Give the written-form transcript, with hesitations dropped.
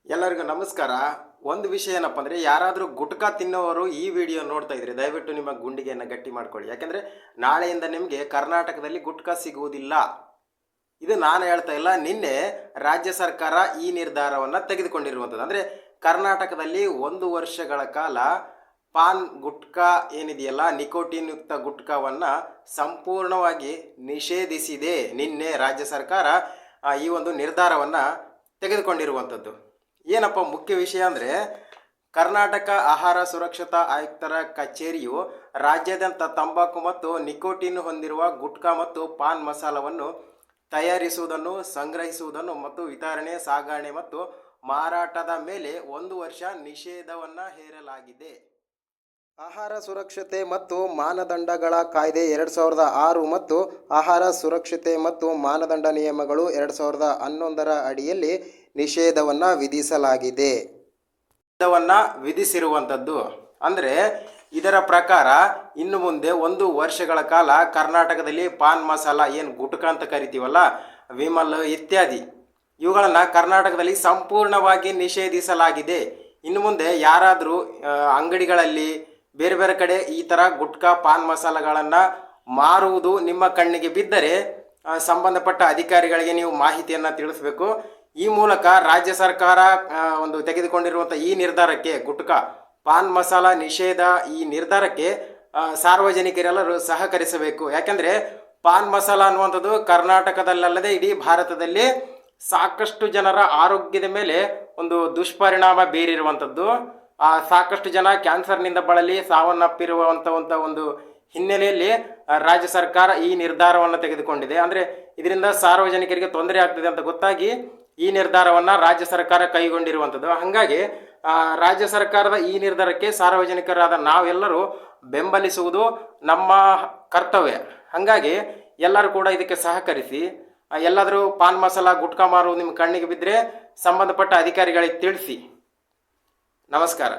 ಎಲ್ಲರಿಗೂ ನಮಸ್ಕಾರ. ಒಂದು ವಿಷಯ ಏನಪ್ಪ ಅಂದರೆ, ಯಾರಾದರೂ ಗುಟ್ಕಾ ತಿನ್ನೋರು ಈ ವಿಡಿಯೋ ನೋಡ್ತಾ ಇದ್ರೆ ದಯವಿಟ್ಟು ನಿಮ್ಮ ಗುಂಡಿಗೆಯನ್ನು ಗಟ್ಟಿ ಮಾಡ್ಕೊಳ್ಳಿ. ಯಾಕೆಂದರೆ ನಾಳೆಯಿಂದ ನಿಮಗೆ ಕರ್ನಾಟಕದಲ್ಲಿ ಗುಟ್ಕಾ ಸಿಗುವುದಿಲ್ಲ. ಇದು ನಾನು ಹೇಳ್ತಾ ಇಲ್ಲ, ನಿನ್ನೆ ರಾಜ್ಯ ಸರ್ಕಾರ ಈ ನಿರ್ಧಾರವನ್ನು ತೆಗೆದುಕೊಂಡಿರುವಂಥದ್ದು. ಅಂದರೆ ಕರ್ನಾಟಕದಲ್ಲಿ 1 ವರ್ಷಗಳ ಕಾಲ ಪಾನ್ ಗುಟ್ಕಾ ಏನಿದೆಯಲ್ಲ, ನಿಕೋಟಿನ್ ಯುಕ್ತ ಗುಟ್ಕಾವನ್ನು ಸಂಪೂರ್ಣವಾಗಿ ನಿಷೇಧಿಸಿದೆ. ನಿನ್ನೆ ರಾಜ್ಯ ಸರ್ಕಾರ ಈ ಒಂದು ನಿರ್ಧಾರವನ್ನು ತೆಗೆದುಕೊಂಡಿರುವಂಥದ್ದು. ಏನಪ್ಪ ಮುಖ್ಯ ವಿಷಯ ಅಂದರೆ, ಕರ್ನಾಟಕ ಆಹಾರ ಸುರಕ್ಷತಾ ಆಯುಕ್ತರ ಕಚೇರಿಯು ರಾಜ್ಯಾದ್ಯಂತ ತಂಬಾಕು ಮತ್ತು ನಿಕೋಟಿನ್ ಹೊಂದಿರುವ ಗುಟ್ಕಾ ಮತ್ತು ಪಾನ್ ಮಸಾಲವನ್ನು ತಯಾರಿಸುವುದನ್ನು, ಸಂಗ್ರಹಿಸುವುದನ್ನು ಮತ್ತು ವಿತರಣೆ, ಸಾಗಣೆ ಮತ್ತು ಮಾರಾಟದ ಮೇಲೆ 1 ವರ್ಷ ನಿಷೇಧವನ್ನು ಹೇರಲಾಗಿದೆ. ಆಹಾರ ಸುರಕ್ಷತೆ ಮತ್ತು ಮಾನದಂಡಗಳ ಕಾಯ್ದೆ 2006 ಮತ್ತು ಆಹಾರ ಸುರಕ್ಷತೆ ಮತ್ತು ಮಾನದಂಡ ನಿಯಮಗಳು 2011 ಅಡಿಯಲ್ಲಿ ನಿಷೇಧವನ್ನು ವಿಧಿಸಲಾಗಿದೆ. ನಿಷೇಧವನ್ನು ವಿಧಿಸಿರುವಂಥದ್ದು ಅಂದರೆ ಇದರ ಪ್ರಕಾರ ಇನ್ನು ಮುಂದೆ 1 ವರ್ಷಗಳ ಕಾಲ ಕರ್ನಾಟಕದಲ್ಲಿ ಪಾನ್ ಮಸಾಲ ಏನು ಗುಟ್ಕಾ ಅಂತ ಕರಿತೀವಲ್ಲ, ವಿಮಲ್ ಇತ್ಯಾದಿ ಇವುಗಳನ್ನು ಕರ್ನಾಟಕದಲ್ಲಿ ಸಂಪೂರ್ಣವಾಗಿ ನಿಷೇಧಿಸಲಾಗಿದೆ. ಇನ್ನು ಮುಂದೆ ಯಾರಾದರೂ ಅಂಗಡಿಗಳಲ್ಲಿ ಬೇರೆ ಬೇರೆ ಕಡೆ ಈ ಥರ ಗುಟ್ಕಾ ಪಾನ್ ಮಸಾಲಗಳನ್ನು ಮಾರುವುದು ನಿಮ್ಮ ಕಣ್ಣಿಗೆ ಬಿದ್ದರೆ ಸಂಬಂಧಪಟ್ಟ ಅಧಿಕಾರಿಗಳಿಗೆ ನೀವು ಮಾಹಿತಿಯನ್ನು ತಿಳಿಸಬೇಕು. ಈ ಮೂಲಕ ರಾಜ್ಯ ಸರ್ಕಾರ ಒಂದು ತೆಗೆದುಕೊಂಡಿರುವಂಥ ಈ ನಿರ್ಧಾರಕ್ಕೆ, ಗುಟ್ಕಾ ಪಾನ್ ಮಸಾಲ ನಿಷೇಧ ಈ ನಿರ್ಧಾರಕ್ಕೆ ಸಾರ್ವಜನಿಕರೆಲ್ಲರೂ ಸಹಕರಿಸಬೇಕು. ಯಾಕೆಂದರೆ ಪಾನ್ ಮಸಾಲ ಅನ್ನುವಂಥದ್ದು ಕರ್ನಾಟಕದಲ್ಲದೆ ಇಡೀ ಭಾರತದಲ್ಲಿ ಸಾಕಷ್ಟು ಜನರ ಆರೋಗ್ಯದ ಮೇಲೆ ಒಂದು ದುಷ್ಪರಿಣಾಮ ಬೀರಿರುವಂಥದ್ದು. ಸಾಕಷ್ಟು ಜನ ಕ್ಯಾನ್ಸರ್ನಿಂದ ಬಳಲಿ ಸಾವನ್ನಪ್ಪಿರುವಂಥ ಒಂದು ಹಿನ್ನೆಲೆಯಲ್ಲಿ ರಾಜ್ಯ ಸರ್ಕಾರ ಈ ನಿರ್ಧಾರವನ್ನು ತೆಗೆದುಕೊಂಡಿದೆ. ಅಂದರೆ ಇದರಿಂದ ಸಾರ್ವಜನಿಕರಿಗೆ ತೊಂದರೆ ಆಗ್ತದೆ ಅಂತ ಗೊತ್ತಾಗಿ ಈ ನಿರ್ಧಾರವನ್ನು ರಾಜ್ಯ ಸರ್ಕಾರ ಕೈಗೊಂಡಿರುವಂಥದ್ದು. ಹಾಗಾಗಿ ರಾಜ್ಯ ಸರ್ಕಾರದ ಈ ನಿರ್ಧಾರಕ್ಕೆ ಸಾರ್ವಜನಿಕರಾದ ನಾವೆಲ್ಲರೂ ಬೆಂಬಲಿಸುವುದು ನಮ್ಮ ಕರ್ತವ್ಯ. ಹಾಗಾಗಿ ಎಲ್ಲರೂ ಕೂಡ ಇದಕ್ಕೆ ಸಹಕರಿಸಿ. ಎಲ್ಲಾದರೂ ಪಾನ್ ಮಸಾಲ ಗುಟ್ಕಾ ಮಾರು ನಿಮ್ಮ ಕಣ್ಣಿಗೆ ಬಿದ್ದರೆ ಸಂಬಂಧಪಟ್ಟ ಅಧಿಕಾರಿಗಳಿಗೆ ತಿಳಿಸಿ. ನಮಸ್ಕಾರ.